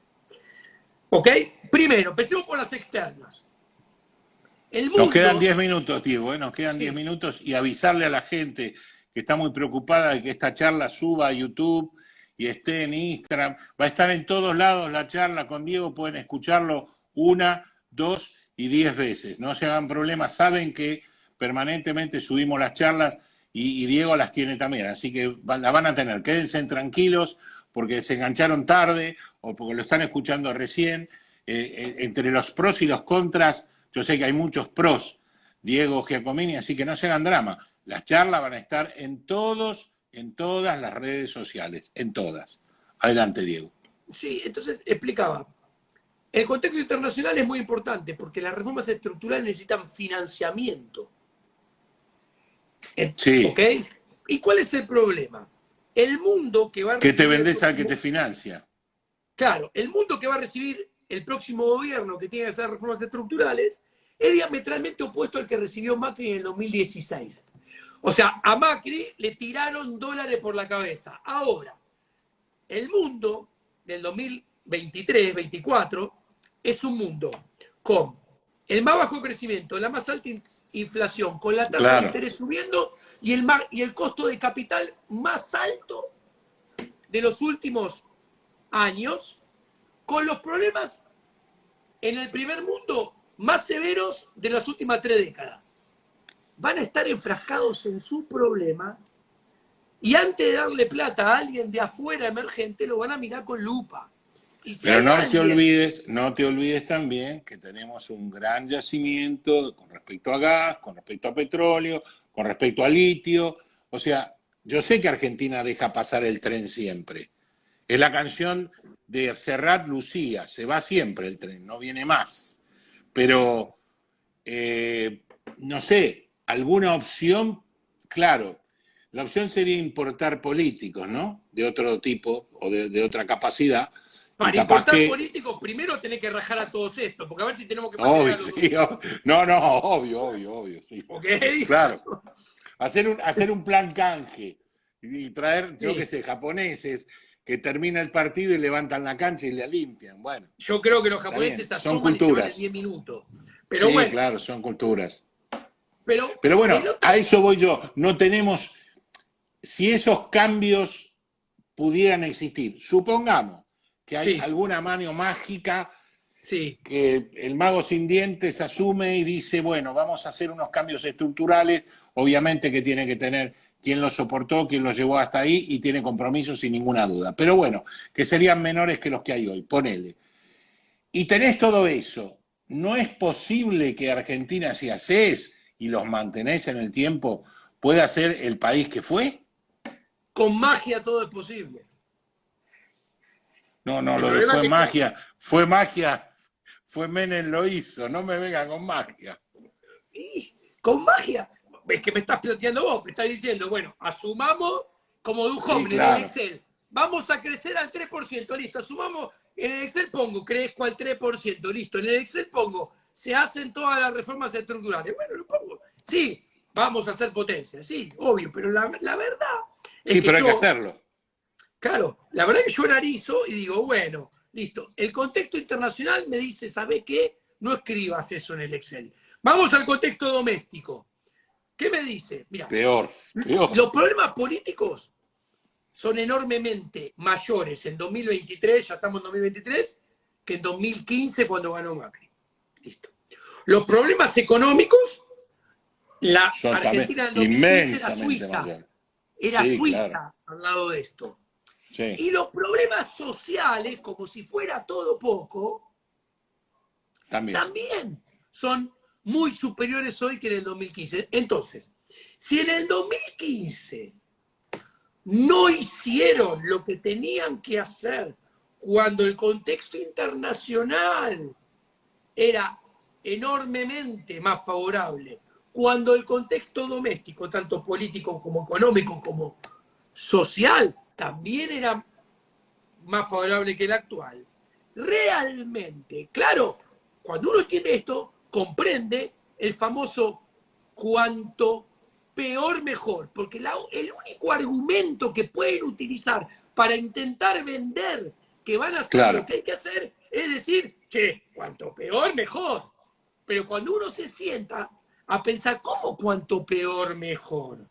¿Ok? Primero, empecemos por las externas. Nos quedan 10 minutos, Diego, nos quedan 10 minutos y avisarle a la gente que está muy preocupada de que esta charla suba a YouTube y esté en Instagram. Va a estar en todos lados la charla con Diego, pueden escucharlo 1, 2 y 10 veces. No se hagan problemas, saben que permanentemente subimos las charlas y Diego las tiene también, así que la van a tener. Quédense tranquilos porque se engancharon tarde o porque lo están escuchando recién. Entre los pros y los contras, yo sé que hay muchos pros, Diego Giacomini, así que no se hagan drama. Las charlas van a estar en todas las redes sociales, en todas. Adelante, Diego. Sí, entonces explicaba. El contexto internacional es muy importante porque las reformas estructurales necesitan financiamiento. Sí. ¿Ok? ¿Y cuál es el problema? El mundo que va a recibir... Que te vendés próximo... al que te financia. Claro, el mundo que va a recibir el próximo gobierno que tiene que hacer reformas estructurales es diametralmente opuesto al que recibió Macri en el 2016. O sea, a Macri le tiraron dólares por la cabeza. Ahora, el mundo del 2023-24 es un mundo con el más bajo crecimiento, la más alta inflación, con la tasa de interés subiendo y el costo de capital más alto de los últimos años, con los problemas en el primer mundo más severos de las últimas 3 décadas. Van a estar enfrascados en su problema y antes de darle plata a alguien de afuera emergente, lo van a mirar con lupa. Y si pero no te olvides también que tenemos un gran yacimiento con respecto a gas, con respecto a petróleo, con respecto a litio. O sea, yo sé que Argentina deja pasar el tren siempre. Es la canción de Serrat Lucía, se va siempre el tren, no viene más. Pero, no sé, alguna opción, claro, la opción sería importar políticos, ¿no? De otro tipo o de otra capacidad. Para importar políticos, primero tenés que rajar a todos estos, porque a ver si tenemos que mantener a los sí, obvio, sí. ¿Okay? Claro. Hacer un plan canje y traer, yo qué sé, japoneses que termina el partido y levantan la cancha y la limpian. Bueno. Yo creo que los japoneses asoman y se van en 10 minutos. Pero sí, bueno, claro, son culturas. Pero bueno, a eso voy yo. No tenemos, si esos cambios pudieran existir, supongamos que hay alguna mano mágica que el mago sin dientes asume y dice, bueno, vamos a hacer unos cambios estructurales, obviamente que tiene que tener quién lo soportó, quién lo llevó hasta ahí y tiene compromisos sin ninguna duda. Pero bueno, que serían menores que los que hay hoy, ponele. Y tenés todo eso. ¿No es posible que Argentina, si hacés y los mantenés en el tiempo, pueda ser el país que fue? Con magia todo es posible. No, lo de fue magia. Fue magia. Fue Menem lo hizo. No me vengan con magia. ¿Y con magia? Es que me estás planteando vos. Me estás diciendo, bueno, asumamos como Duhovne en el Excel. Vamos a crecer al 3%. Listo, asumamos. En el Excel pongo, crezco al 3%. Listo, en el Excel pongo, se hacen todas las reformas estructurales. Bueno, lo pongo. Sí, vamos a hacer potencia. Sí, obvio. Pero la verdad es que pero hay que hacerlo. Claro, la verdad es que yo analizo y digo, bueno, listo. El contexto internacional me dice, ¿sabe qué? No escribas eso en el Excel. Vamos al contexto doméstico. ¿Qué me dice? Mira, peor. Los problemas políticos son enormemente mayores en 2023, ya estamos en 2023, que en 2015 cuando ganó Macri. Listo. Los problemas económicos, la Argentina en 2015 era Suiza. Era Suiza al lado de esto. Sí. Y los problemas sociales, como si fuera todo poco, también son muy superiores hoy que en el 2015. Entonces, si en el 2015 no hicieron lo que tenían que hacer cuando el contexto internacional era enormemente más favorable, cuando el contexto doméstico, tanto político como económico como social, también era más favorable que el actual, realmente, claro, cuando uno entiende esto, comprende el famoso cuanto peor mejor, porque el único argumento que pueden utilizar para intentar vender que van a hacer lo que hay que hacer es decir, che, cuanto peor mejor. Pero cuando uno se sienta a pensar, ¿cómo cuanto peor mejor?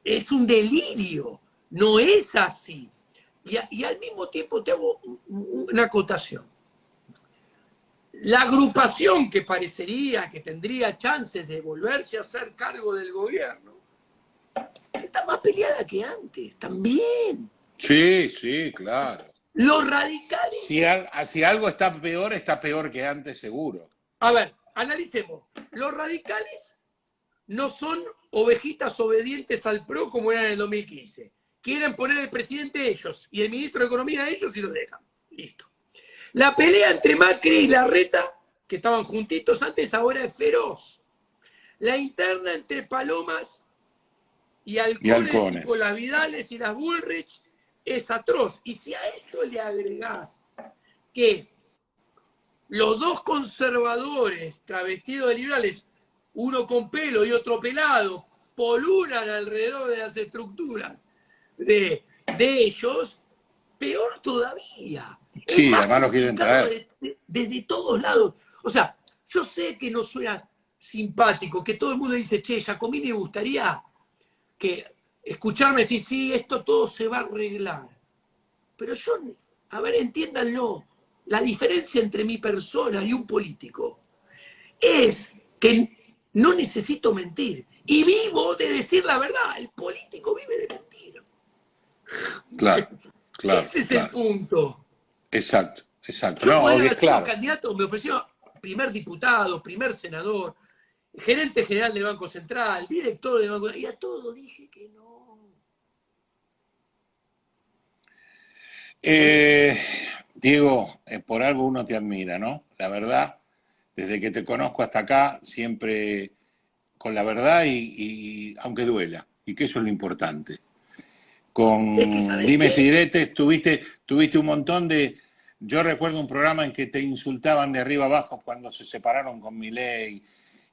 Es un delirio, no es así. Y al mismo tiempo te hago una acotación. La agrupación que parecería que tendría chances de volverse a hacer cargo del gobierno está más peleada que antes, también. Sí, sí, claro. Los radicales... Si algo está peor que antes, seguro. A ver, analicemos. Los radicales no son ovejitas obedientes al PRO como eran en el 2015. Quieren poner el presidente ellos y el ministro de Economía ellos y lo dejan. Listo. La pelea entre Macri y Larreta, que estaban juntitos antes, ahora es feroz. La interna entre Palomas y Halcones. Tipo las Vidales y las Bullrich es atroz. Y si a esto le agregás que los dos conservadores travestidos de liberales, uno con pelo y otro pelado, polulan alrededor de las estructuras de ellos, peor todavía. Sí, además lo quieren traer. Desde todos lados. O sea, yo sé que no suena simpático, que todo el mundo dice, che, Giacomini me gustaría que escucharme decir, sí, esto todo se va a arreglar. Pero yo, a ver, entiéndanlo, la diferencia entre mi persona y un político es que no necesito mentir y vivo de decir la verdad. El político vive de mentir. Claro, claro. Ese es el punto. Exacto, exacto. Yo No, cuando es claro. candidato me ofreció primer diputado, primer senador, gerente general del Banco Central, director del Banco Central, y a todo dije que no. Diego, por algo uno te admira, ¿no? La verdad, desde que te conozco hasta acá, siempre con la verdad y aunque duela, y que eso es lo importante. Con dimes y diretes tuviste un montón de... Yo recuerdo un programa en que te insultaban de arriba abajo cuando se separaron con Milei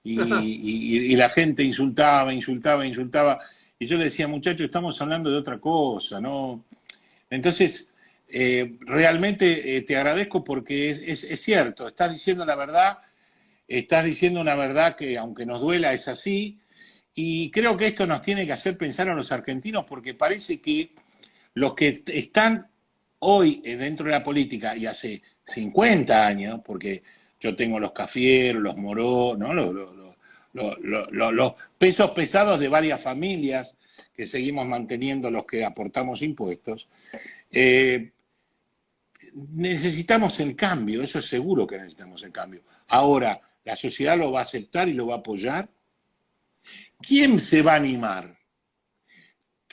y la gente insultaba. Y yo le decía, muchachos, estamos hablando de otra cosa, ¿no? Entonces, realmente te agradezco porque es cierto, estás diciendo la verdad, estás diciendo una verdad que aunque nos duela es así. Y creo que esto nos tiene que hacer pensar a los argentinos porque parece que los que están hoy dentro de la política y hace 50 años, porque yo tengo los Cafieros, los Moró, ¿no? Los pesos pesados de varias familias que seguimos manteniendo los que aportamos impuestos, necesitamos el cambio, eso es seguro que necesitamos el cambio. Ahora, ¿la sociedad lo va a aceptar y lo va a apoyar? ¿Quién se va a animar?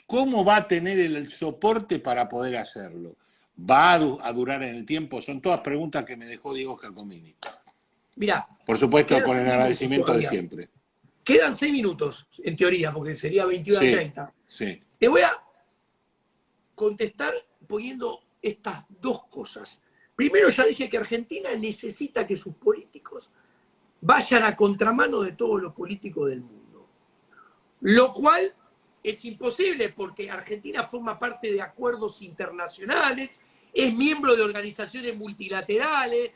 ¿Cómo va a tener el soporte para poder hacerlo? ¿Va a durar en el tiempo? Son todas preguntas que me dejó Diego Giacomini. Mirá. Por supuesto, con el agradecimiento de siempre. Quedan 6 minutos, en teoría, porque sería 21 a 30. Sí. Te voy a contestar poniendo estas dos cosas. Primero, ya dije que Argentina necesita que sus políticos vayan a contramano de todos los políticos del mundo. Lo cual es imposible porque Argentina forma parte de acuerdos internacionales, es miembro de organizaciones multilaterales.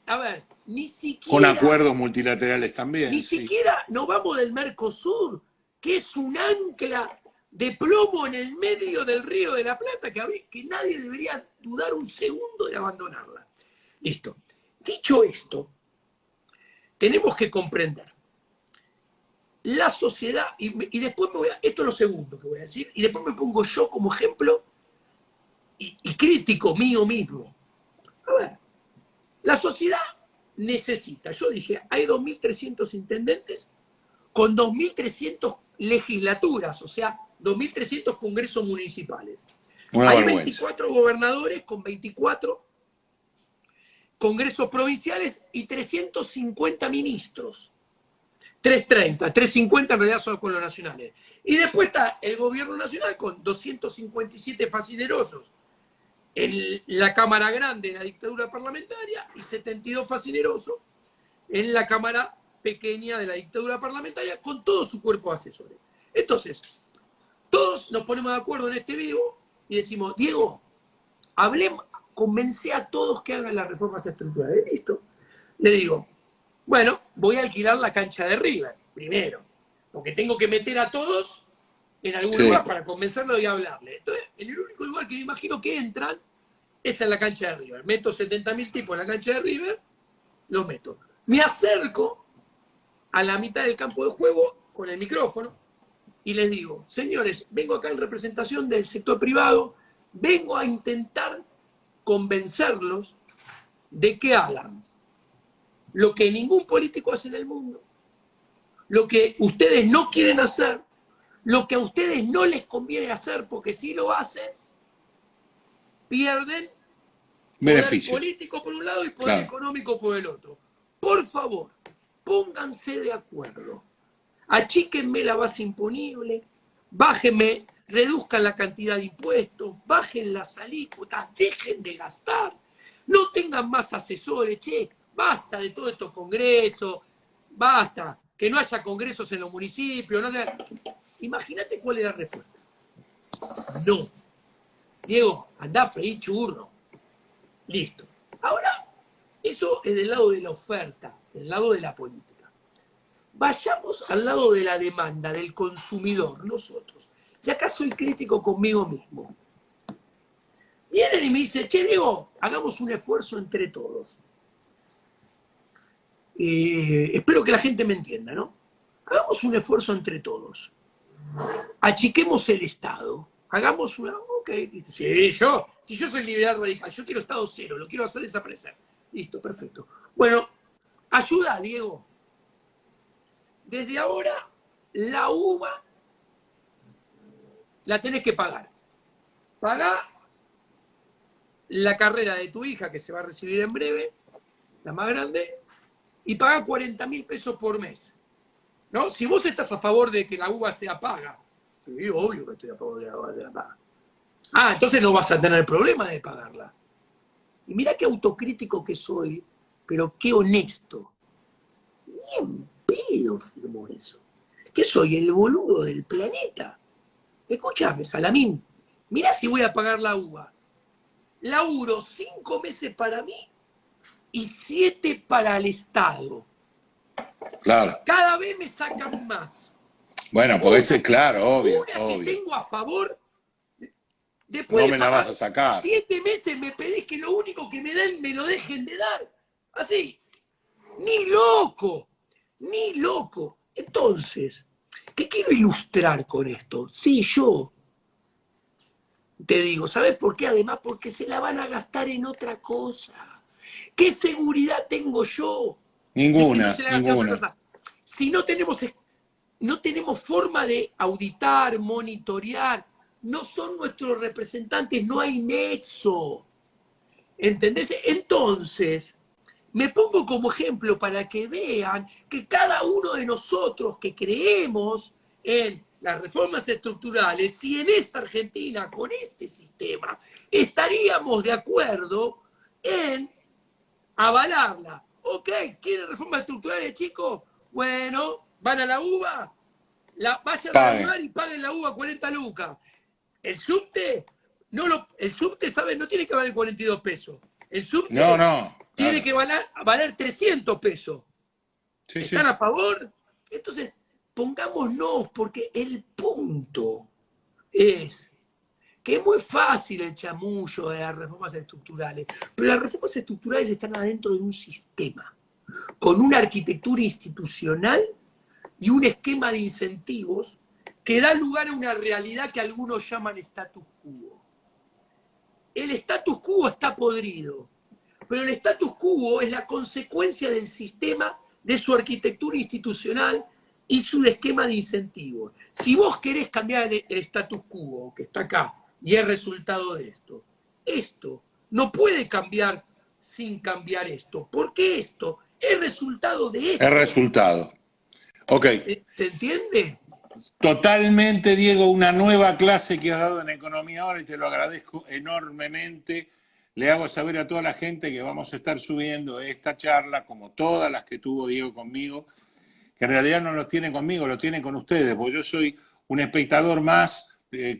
A ver, ni siquiera... Con acuerdos multilaterales también. Ni siquiera nos vamos del Mercosur, que es un ancla de plomo en el medio del Río de la Plata, que nadie debería dudar un segundo de abandonarla. Listo. Dicho esto, tenemos que comprender la sociedad, y después esto es lo segundo que voy a decir, y después me pongo yo como ejemplo y crítico mío mismo. A ver, la sociedad necesita, yo dije, hay 2.300 intendentes con 2.300 legislaturas, o sea, 2.300 congresos municipales. Hay 24 gobernadores con 24 congresos provinciales y 350 ministros. 330, 350 en realidad son con los nacionales. Y después está el gobierno nacional con 257 facinerosos en la Cámara Grande de la dictadura parlamentaria y 72 facinerosos en la Cámara Pequeña de la dictadura parlamentaria con todo su cuerpo de asesores. Entonces, todos nos ponemos de acuerdo en este vivo y decimos, Diego, hablemos, convence a todos que hagan las reformas estructurales. ¿Listo? Le digo, bueno, voy a alquilar la cancha de River, primero, porque tengo que meter a todos en algún lugar para convencerlo y hablarle. Entonces, en el único lugar que me imagino que entran es en la cancha de River. Meto 70.000 tipos en la cancha de River, los meto. Me acerco a la mitad del campo de juego con el micrófono y les digo, señores, vengo acá en representación del sector privado, vengo a intentar convencerlos de que hagan lo que ningún político hace en el mundo, lo que ustedes no quieren hacer, lo que a ustedes no les conviene hacer, porque si lo hacen, pierden beneficios. Poder político por un lado y poder económico por el otro. Por favor, pónganse de acuerdo. Achíquenme la base imponible, bájenme, reduzcan la cantidad de impuestos, bajen las alícuotas, dejen de gastar, no tengan más asesores, che, basta de todos estos congresos, basta, que no haya congresos en los municipios, no haya... Imagínate cuál es la respuesta. No. Diego, andá a freír churro. Listo. Ahora, eso es del lado de la oferta, del lado de la política. Vayamos al lado de la demanda, del consumidor, nosotros. Y acá soy crítico conmigo mismo. Vienen y me dicen, che, Diego, hagamos un esfuerzo entre todos. Espero que la gente me entienda, ¿no? Hagamos un esfuerzo entre todos. Achiquemos el Estado. Hagamos una... Ok, sí, si yo soy liberal radical, yo quiero Estado cero, lo quiero hacer desaparecer. Listo, perfecto. Bueno, ayuda, Diego. Desde ahora, la uva la tenés que pagar. Pagá la carrera de tu hija, que se va a recibir en breve, la más grande, y pagá 40.000 pesos por mes. ¿No? Si vos estás a favor de que la uva sea paga, sí, obvio que estoy a favor de la paga. Ah, entonces no vas a tener problema de pagarla. Y mirá qué autocrítico que soy, pero qué honesto. Ni en pedo firmo eso. Que soy el boludo del planeta. Escuchame, Salamín, mirá si voy a pagar la uva. Laburo 5 meses para mí y 7 para el Estado. Claro. Cada vez me sacan más. Bueno, porque ese, claro, obvio. Una que tengo a favor, después no me la vas a sacar. 7 meses me pedís que lo único que me den me lo dejen de dar. Así. Ni loco. Ni loco. Entonces, ¿qué quiero ilustrar con esto? Sí, yo te digo, ¿sabes por qué? Además, porque se la van a gastar en otra cosa. ¿Qué seguridad tengo yo? Ninguna, ninguna. Si no tenemos forma de auditar, monitorear, no son nuestros representantes, no hay nexo. ¿Entendés? Entonces, me pongo como ejemplo para que vean que cada uno de nosotros que creemos en las reformas estructurales, si en esta Argentina, con este sistema, estaríamos de acuerdo en avalarla. Ok, ¿quieren reformas estructurales, chicos? Bueno, van a la UBA, vayan a lugar y paguen la UBA 40 lucas. El subte, el subte, ¿saben? No tiene que valer 42 pesos. El subte tiene que valer 300 pesos. Sí, ¿están a favor? Entonces, pongámonos, porque el punto es que es muy fácil el chamullo de las reformas estructurales, pero las reformas estructurales están adentro de un sistema, con una arquitectura institucional y un esquema de incentivos que da lugar a una realidad que algunos llaman status quo. El status quo está podrido, pero el status quo es la consecuencia del sistema, de su arquitectura institucional y su esquema de incentivos. Si vos querés cambiar el status quo, que está acá, y es resultado de esto no puede cambiar sin cambiar esto, porque esto es resultado de esto. Es resultado. Ok. ¿Se entiende? Totalmente, Diego, una nueva clase que has dado en Economía Ahora y te lo agradezco enormemente. Le hago saber a toda la gente que vamos a estar subiendo esta charla, como todas las que tuvo Diego conmigo, que en realidad no los tiene conmigo, los tiene con ustedes, porque yo soy un espectador más,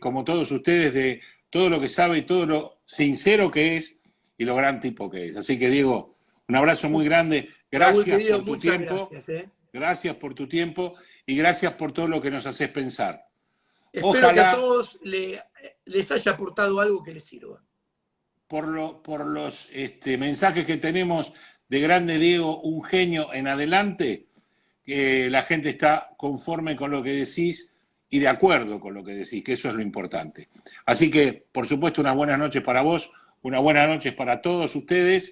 como todos ustedes, de todo lo que sabe y todo lo sincero que es y lo gran tipo que es. Así que, Diego, un abrazo muy grande. Gracias por tu tiempo. Gracias por tu tiempo y gracias por todo lo que nos haces pensar. Espero que a todos les haya aportado algo que les sirva. Por los mensajes que tenemos de grande Diego, un genio en adelante, que la gente está conforme con lo que decís y de acuerdo con lo que decís, que eso es lo importante. Así que, por supuesto, unas buenas noches para vos, unas buenas noches para todos ustedes.